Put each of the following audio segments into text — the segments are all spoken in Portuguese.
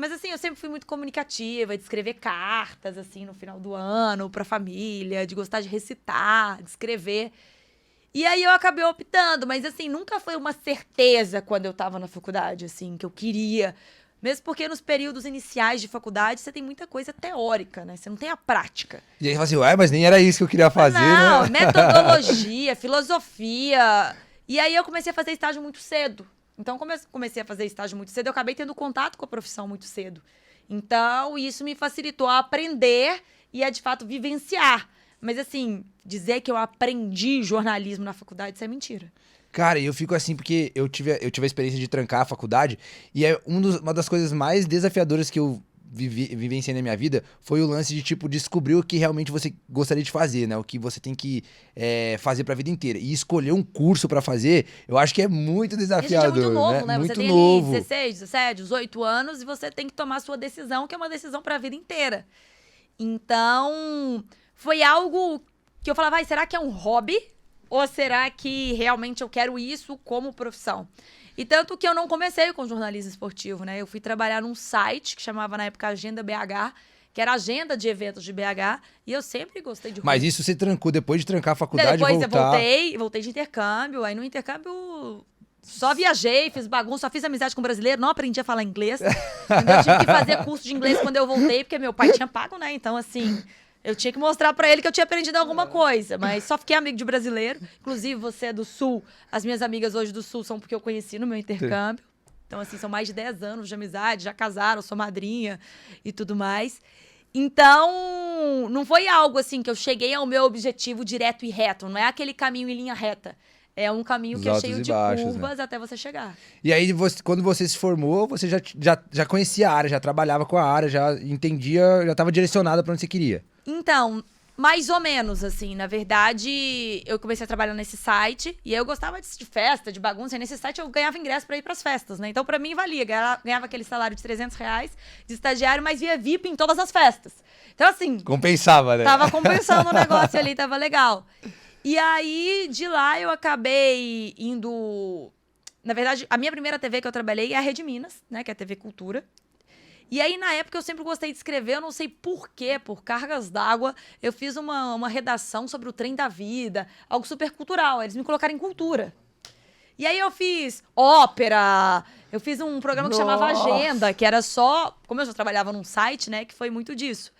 Mas, assim, eu sempre fui muito comunicativa, de escrever cartas, assim, no final do ano, pra família, de gostar de recitar, de escrever. E aí eu acabei optando, mas, assim, nunca foi uma certeza quando eu tava na faculdade, assim, que eu queria. Mesmo porque nos períodos iniciais de faculdade você tem muita coisa teórica, né? Você não tem a prática. E aí você fala assim, ué, mas nem era isso que eu queria fazer, Não, né? metodologia, filosofia. E aí eu comecei a fazer estágio muito cedo. Então, como eu comecei a fazer estágio muito cedo, eu acabei tendo contato com a profissão muito cedo. Então, isso me facilitou a aprender e a, de fato, vivenciar. Mas, assim, dizer que eu aprendi jornalismo na faculdade, isso é mentira. Cara, eu fico assim porque eu tive a experiência de trancar a faculdade e é uma das coisas mais desafiadoras que eu vivenciei na minha vida foi o lance de, tipo, descobrir o que realmente você gostaria de fazer, né? O que você tem que fazer pra vida inteira. E escolher um curso pra fazer, eu acho que é muito E a gente é desafiador, muito novo, né? Você Muito tem novo. ali 16, 17, 18 anos e você tem que tomar a sua decisão, que é uma decisão pra vida inteira. Então, foi algo que eu falava, vai, será que é um hobby? Ou será que realmente eu quero isso como profissão? E tanto que eu não comecei com jornalismo esportivo, né? Eu fui trabalhar num site que chamava na época Agenda BH, que era agenda de eventos de BH, e eu sempre gostei de Mas rua. isso você trancou depois de trancar a faculdade e Depois voltar. eu voltei de intercâmbio, aí no intercâmbio só viajei, fiz bagunça, só fiz amizade com brasileiro, não aprendi a falar inglês. Entendeu? Eu tive que fazer curso de inglês quando eu voltei, porque meu pai tinha pago, né? Então, assim, eu tinha que mostrar pra ele que eu tinha aprendido alguma coisa, mas só fiquei amigo de brasileiro. Inclusive, você é do Sul, as minhas amigas hoje do Sul são porque eu conheci no meu intercâmbio. Então, assim, são mais de 10 anos de amizade, já casaram, sou madrinha e tudo mais. Então, não foi algo assim que eu cheguei ao meu objetivo direto e reto. Não é aquele caminho em linha reta. É um caminho Os que é altos cheio e de baixos, né? curvas até você chegar. E aí, quando você se formou, você já conhecia a área, já trabalhava com a área, já entendia, já estava direcionada para onde você queria. Então, mais ou menos, assim. Na verdade, eu comecei a trabalhar nesse site e eu gostava de festa, de bagunça. E nesse site eu ganhava ingresso pra ir pras festas, né? Então, pra mim, valia. Ganhava aquele salário de R$ 300 de estagiário, mas via VIP em todas as festas. Então, assim, Compensava, né? tava compensando o negócio ali, tava legal. E aí, de lá, eu acabei indo... Na verdade, a minha primeira TV que eu trabalhei é a Rede Minas, né? Que é a TV Cultura. E aí, na época, eu sempre gostei de escrever, eu não sei por quê, por cargas d'água, eu fiz uma redação sobre o trem da vida, algo super cultural. Eles me colocaram em cultura. E aí eu fiz ópera, eu fiz um programa que chamava Agenda, que era só... Como eu já trabalhava num site, né? Que foi muito disso.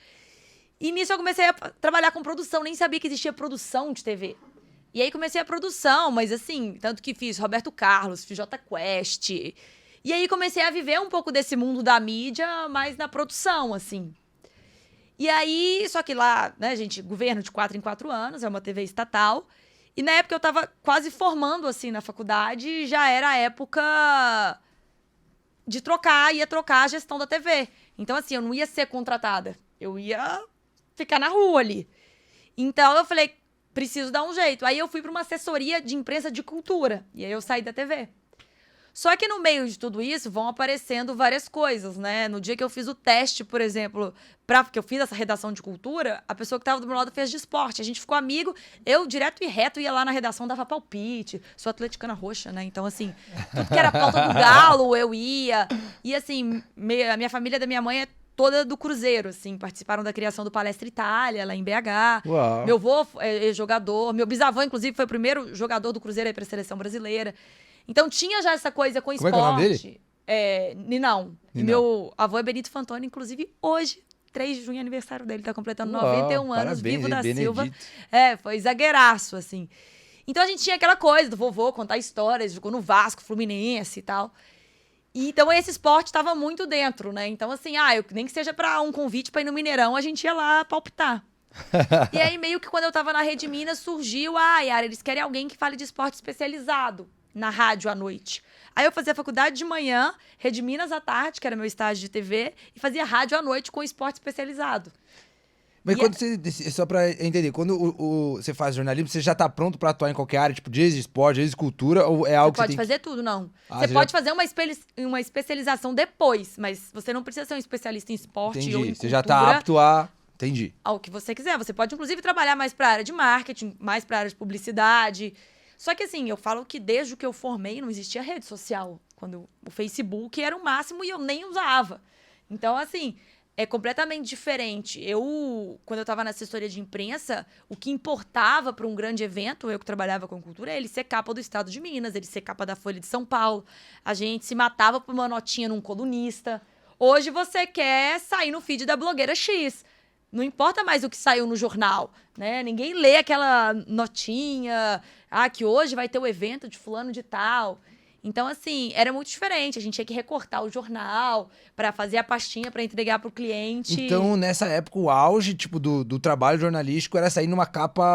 E nisso eu comecei a trabalhar com produção, nem sabia que existia produção de TV. E aí comecei a produção, mas assim, tanto que fiz Roberto Carlos, fiz Jota Quest. E aí comecei a viver um pouco desse mundo da mídia, mas na produção, assim. E aí, só que lá, né, gente, governo de 4 em 4 anos, é uma TV estatal. E na época eu tava quase formando, assim, na faculdade, e já era a época de ia trocar a gestão da TV. Então, assim, eu não ia ser contratada, eu ia ficar na rua ali. Então eu falei, preciso dar um jeito. Aí eu fui para uma assessoria de imprensa de cultura. E aí eu saí da TV. Só que no meio de tudo isso vão aparecendo várias coisas, né? No dia que eu fiz o teste, por exemplo, porque eu fiz essa redação de cultura, a pessoa que estava do meu lado fez de esporte. A gente ficou amigo, eu direto e reto ia lá na redação, dava palpite. Sou atleticana roxa, né? Então, assim, tudo que era pauta do Galo, eu ia. E, assim, a minha família da minha mãe é toda do Cruzeiro, assim, participaram da criação do Palestra Itália, lá em BH. Uau. Meu avô é jogador, meu bisavô, inclusive, foi o primeiro jogador do Cruzeiro aí pra seleção brasileira. Então tinha já essa coisa com Como é esporte. que é o nome dele? Ninão. E Ninão. meu avô é Benito Fantoni, inclusive hoje, 3 de junho, é aniversário dele, tá completando Uau, 91 anos, parabéns, vivo da hein, Silva. Benedito. Foi zagueiraço, assim. Então a gente tinha aquela coisa do vovô contar histórias, jogou no Vasco, Fluminense e tal. E, então esse esporte tava muito dentro, né? Então, assim, nem que seja pra um convite pra ir no Mineirão, a gente ia lá palpitar. E aí, meio que quando eu tava na Rede Minas, surgiu, Yara, eles querem alguém que fale de esporte especializado na rádio à noite. Aí eu fazia faculdade de manhã, Rede Minas à tarde, que era meu estágio de TV, e fazia rádio à noite com esporte especializado. Mas E quando só pra entender, quando você faz jornalismo, você já tá pronto pra atuar em qualquer área, tipo, desde esporte, desde cultura, ou é algo Você que pode você tem fazer tudo, não. Ah, Você você pode já- fazer uma especialização depois, mas você não precisa ser um especialista em esporte ou em Entendi, cultura. você já tá apto a... Entendi. Ao que você quiser. Você pode, inclusive, trabalhar mais para a área de marketing, mais para a área de publicidade. Só que, assim, eu falo que desde que eu formei não existia rede social. Quando o Facebook era o máximo e eu nem usava. Então, assim, é completamente diferente. Quando eu estava na assessoria de imprensa, o que importava para um grande evento, eu que trabalhava com cultura, é ele ser capa do Estado de Minas, ele ser capa da Folha de São Paulo. A gente se matava por uma notinha num colunista. Hoje você quer sair no feed da blogueira X. Não importa mais o que saiu no jornal, né? Ninguém lê aquela notinha, que hoje vai ter o evento de fulano de tal. Então, assim, era muito diferente. A gente tinha que recortar o jornal para fazer a pastinha para entregar pro cliente. Então, nessa época, o auge, tipo, do trabalho jornalístico era sair numa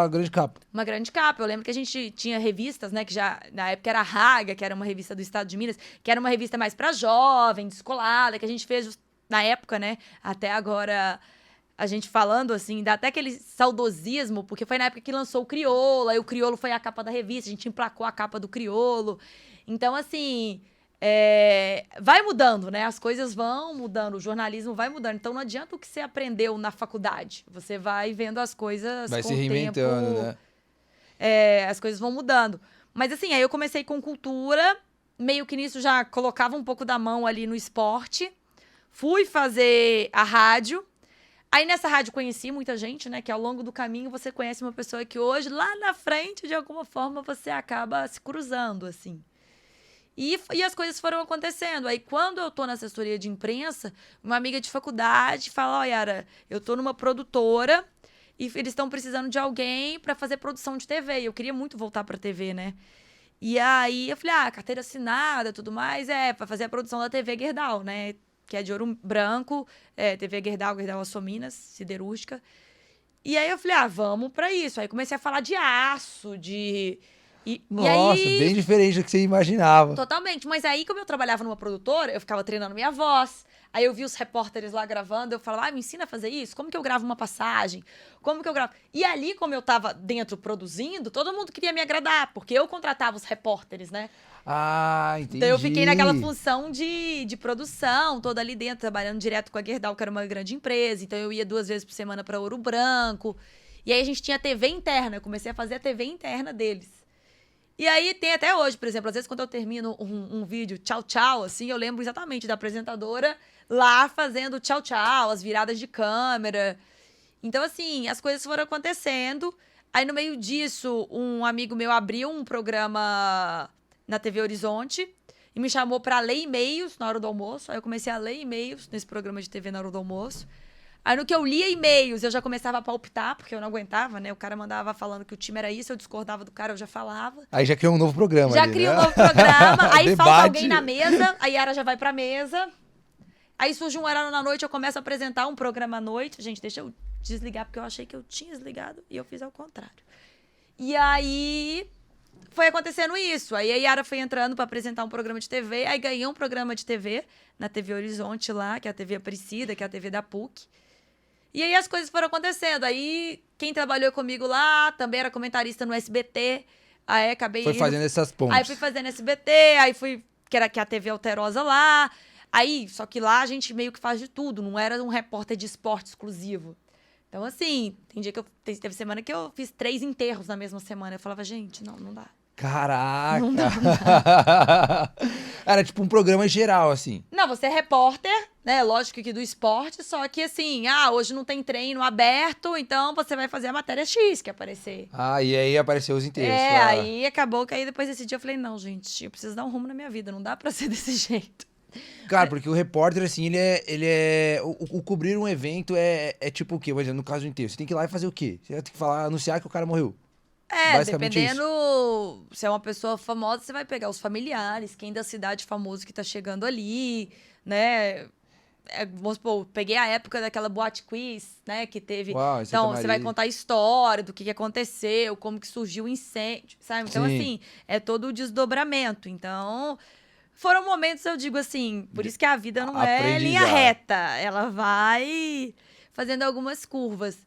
grande capa. Uma grande capa. Eu lembro que a gente tinha revistas, né? Que já, na época, era a Raga, que era uma revista do Estado de Minas, que era uma revista mais para jovem, descolada, que a gente fez na época, né? Até agora, a gente falando, assim, dá até aquele saudosismo, porque foi na época que lançou o Criolo, aí o Criolo foi a capa da revista, a gente emplacou a capa do Criolo. Então, assim, vai mudando, né? As coisas vão mudando, o jornalismo vai mudando. Então, não adianta o que você aprendeu na faculdade. Você vai vendo as coisas Vai com se o reinventando, tempo. né? As coisas vão mudando. Mas, assim, aí eu comecei com cultura, meio que nisso já colocava um pouco da mão ali no esporte. Fui fazer a rádio. Aí, nessa rádio, conheci muita gente, né? Que ao longo do caminho você conhece uma pessoa que hoje, lá na frente, de alguma forma, você acaba se cruzando, assim. E as coisas foram acontecendo. Aí, quando eu tô na assessoria de imprensa, uma amiga de faculdade fala, Yara, eu tô numa produtora e eles estão precisando de alguém para fazer produção de TV. E eu queria muito voltar pra TV, né? E aí, eu falei, carteira assinada, tudo mais, pra fazer a produção da TV Gerdau, né? Que é de Ouro Branco, TV Gerdau, Gerdau Açominas, siderúrgica. E aí, eu falei, vamos pra isso. Aí, comecei a falar de aço, Nossa, e aí, bem diferente do que você imaginava. totalmente. Mas aí, como eu trabalhava numa produtora, eu ficava treinando minha voz. Aí eu vi os repórteres lá gravando, eu falava, me ensina a fazer isso? Como que eu gravo uma passagem? Como que eu gravo? E ali, como eu tava dentro produzindo, todo mundo queria me agradar, porque eu contratava os repórteres, né? Entendi. Então eu fiquei naquela função de produção, toda ali dentro, trabalhando direto com a Gerdau, que era uma grande empresa. Então eu ia 2 vezes por semana pra Ouro Branco. E aí a gente tinha TV interna, eu comecei a fazer a TV interna deles. E aí tem até hoje, por exemplo, às vezes quando eu termino um vídeo tchau, tchau, assim, eu lembro exatamente da apresentadora lá fazendo tchau, tchau, as viradas de câmera. Então, assim, as coisas foram acontecendo. Aí, no meio disso, um amigo meu abriu um programa na TV Horizonte e me chamou para ler e-mails na hora do almoço. Aí eu comecei a ler e-mails nesse programa de TV na hora do almoço. Aí, no que eu lia e-mails, eu já começava a palpitar, porque eu não aguentava, né? O cara mandava falando que o time era isso, eu discordava do cara, eu já falava. Aí já criou um novo programa. Já ali, cria né? um novo programa, aí Debate. falta alguém na mesa, a Yara já vai pra mesa. Aí surge um horário na noite, eu começo a apresentar um programa à noite. Gente, deixa eu desligar, porque eu achei que eu tinha desligado e eu fiz ao contrário. E aí foi acontecendo isso. Aí a Yara foi entrando pra apresentar um programa de TV, aí ganhei um programa de TV na TV Horizonte lá, que é a TV Aparecida, que é a TV da PUC. E aí as coisas foram acontecendo. Aí quem trabalhou comigo lá também era comentarista no SBT. Aí acabei Foi fazendo essas pontes. Aí fui fazendo SBT, aí fui... Que era a TV Alterosa lá. Aí, só que lá a gente meio que faz de tudo. Não era um repórter de esporte exclusivo. Então, assim, teve semana que eu fiz 3 enterros na mesma semana. Eu falava, gente, não dá. Caraca! Não dá. Era tipo um programa geral, assim. Não, você é repórter, né? Lógico que do esporte, só que assim, hoje não tem treino aberto, então você vai fazer a matéria X que aparecer. E aí apareceu os inteiros. Aí acabou que aí depois desse dia eu falei, não, gente, eu preciso dar um rumo na minha vida, não dá pra ser desse jeito. Cara, porque o repórter, assim, o cobrir um evento é tipo o quê? Por exemplo, no caso do inteiro, você tem que ir lá e fazer o quê? Você tem que anunciar que o cara morreu. Basicamente dependendo se é uma pessoa famosa, você vai pegar os familiares, quem da cidade famoso que tá chegando ali, né? Vamos supor, peguei a época daquela boate quiz, né, que teve. Uau, então, você vai contar a história do que aconteceu, como que surgiu o incêndio, sabe? Então, Sim. assim, é todo o desdobramento. Então, foram momentos, eu digo assim, por isso que a vida não é linha reta. Ela vai fazendo algumas curvas.